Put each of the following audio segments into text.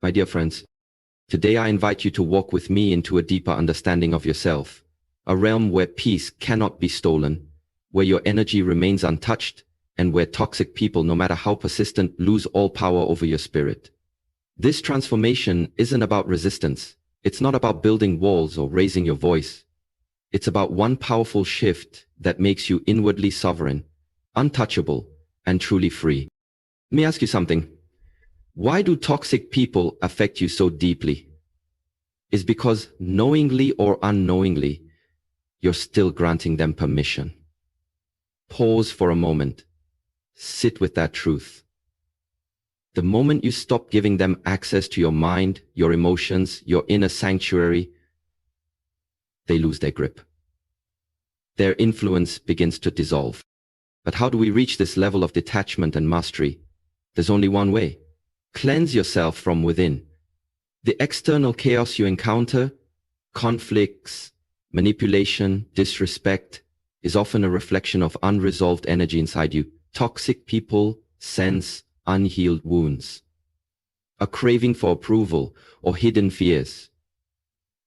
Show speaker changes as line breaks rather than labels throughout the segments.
My dear friends, today I invite you to walk with me into a deeper understanding of yourself, a realm where peace cannot be stolen, where your energy remains untouched, and where toxic people, no matter how persistent, lose all power over your spirit. This transformation isn't about resistance. It's not about building walls or raising your voice. It's about one powerful shift that makes you inwardly sovereign, untouchable, and truly free. Let me ask you something. Why do toxic people affect you so deeply? It's because knowingly or unknowingly, you're still granting them permission. Pause for a moment. Sit with that truth. The moment you stop giving them access to your mind, your emotions, your inner sanctuary, they lose their grip. Their influence begins to dissolve. But how do we reach this level of detachment and mastery? There's only one way. Cleanse yourself from within. The external chaos you encounter, conflicts, manipulation, disrespect, is often a reflection of unresolved energy inside you. Toxic people sense unhealed wounds, a craving for approval, or hidden fears.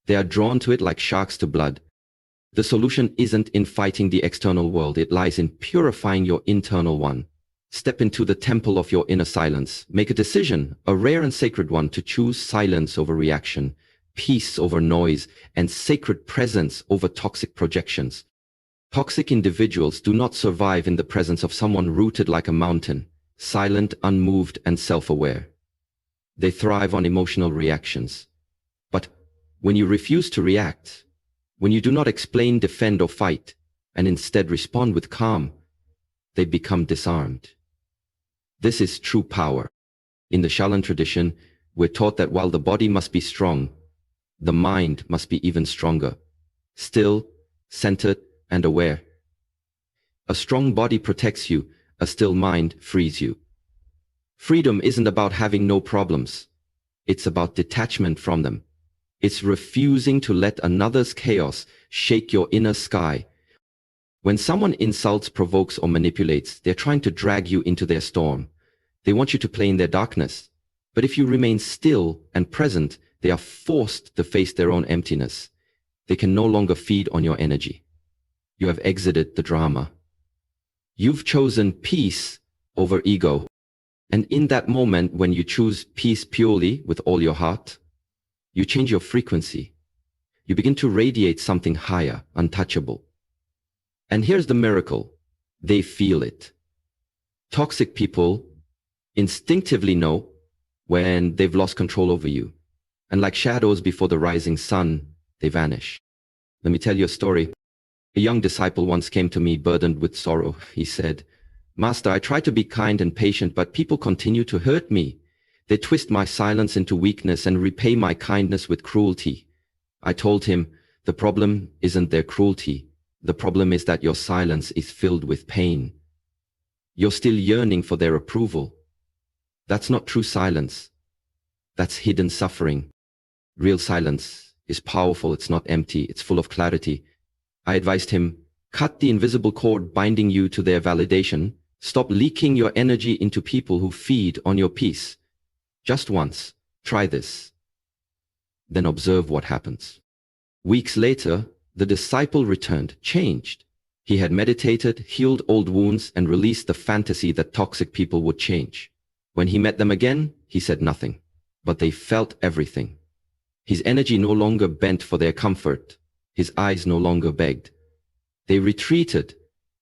They are drawn to it like sharks to blood. The solution isn't in fighting the external world, it lies in purifying your internal one. Step into the temple of your inner silence. Make a decision, a rare and sacred one, to choose silence over reaction, peace over noise, and sacred presence over toxic projections. Toxic individuals do not survive in the presence of someone rooted like a mountain, silent, unmoved, and self-aware. They thrive on emotional reactions. But when you refuse to react, when you do not explain, defend, or fight, and instead respond with calm, they become disarmed. This is true power. In the Shaolin tradition, we're taught that while the body must be strong, the mind must be even stronger, still, centered, and aware. A strong body protects you, a still mind frees you. Freedom isn't about having no problems. It's about detachment from them. It's refusing to let another's chaos shake your inner sky. When someone insults, provokes, or manipulates, they're trying to drag you into their storm. They want you to play in their darkness. But if you remain still and present, they are forced to face their own emptiness. They can no longer feed on your energy. You have exited the drama. You've chosen peace over ego. And in that moment, when you choose peace purely with all your heart, you change your frequency. You begin to radiate something higher, untouchable. And here's the miracle. They feel it. Toxic people instinctively know when they've lost control over you. And like shadows before the rising sun, they vanish. Let me tell you a story. A young disciple once came to me burdened with sorrow. He said, "Master, I try to be kind and patient, but people continue to hurt me. They twist my silence into weakness and repay my kindness with cruelty." I told him, the problem isn't their cruelty. The problem is that your silence is filled with pain. You're still yearning for their approval. That's not true silence. That's hidden suffering. Real silence is powerful. It's not empty. It's full of clarity. I advised him, cut the invisible cord binding you to their validation. Stop leaking your energy into people who feed on your peace. Just once, try this. Then observe what happens. Weeks later, the disciple returned, changed. He had meditated, healed old wounds, and released the fantasy that toxic people would change. When he met them again, he said nothing, but they felt everything. His energy no longer bent for their comfort. His eyes no longer begged. They retreated,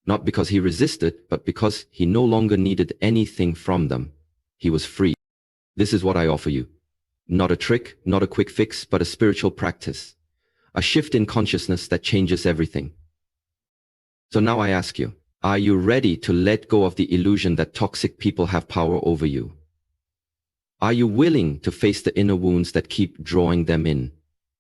not because he resisted, but because he no longer needed anything from them. He was free. This is what I offer you. Not a trick, not a quick fix, but a spiritual practice. A shift in consciousness that changes everything. So now I ask you, are you ready to let go of the illusion that toxic people have power over you? Are you willing to face the inner wounds that keep drawing them in?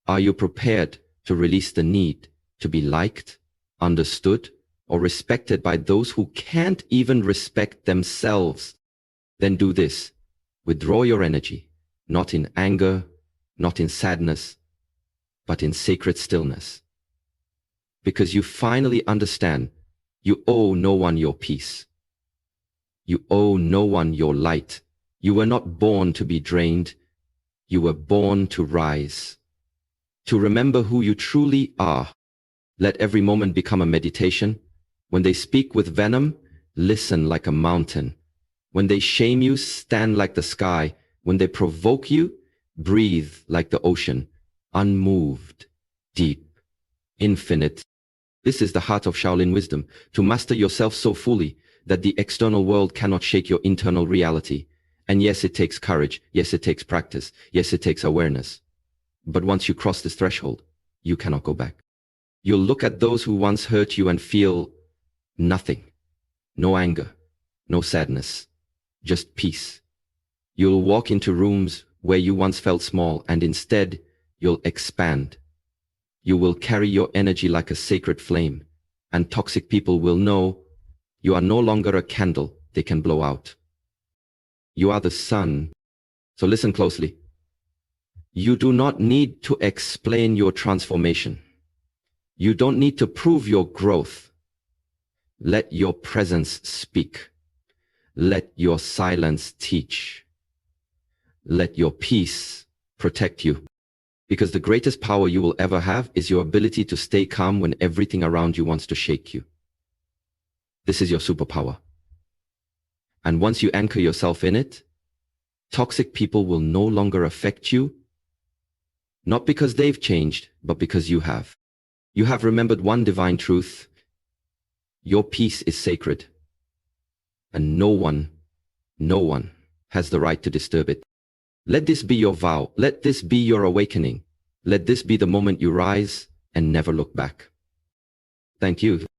Are you prepared to release the need to be liked, understood, or respected by those who can't even respect themselves? Then do this. Withdraw your energy, not in anger, not in sadness, but in sacred stillness. Because you finally understand, you owe no one your peace. You owe no one your light. You were not born to be drained. You were born to rise, to remember who you truly are. Let every moment become a meditation. When they speak with venom, listen like a mountain. When they shame you, stand like the sky. When they provoke you, breathe like the ocean, unmoved, deep, infinite. This is the heart of Shaolin wisdom, to master yourself so fully that the external world cannot shake your internal reality. And yes, it takes courage. Yes, it takes practice. Yes, it takes awareness. But once you cross this threshold, you cannot go back. You'll look at those who once hurt you and feel nothing. No anger, no sadness, just peace. You'll walk into rooms where you once felt small, and instead, you'll expand. You will carry your energy like a sacred flame, and toxic people will know you are no longer a candle they can blow out. You are the sun. So listen closely. You do not need to explain your transformation. You don't need to prove your growth. Let your presence speak. Let your silence teach. Let your peace protect you. Because the greatest power you will ever have is your ability to stay calm when everything around you wants to shake you. This is your superpower. And once you anchor yourself in it, toxic people will no longer affect you, not because they've changed, but because you have. You have remembered one divine truth. Your peace is sacred, and no one has the right to disturb it. Let this be your vow. Let this be your awakening. Let this be the moment you rise and never look back. Thank you.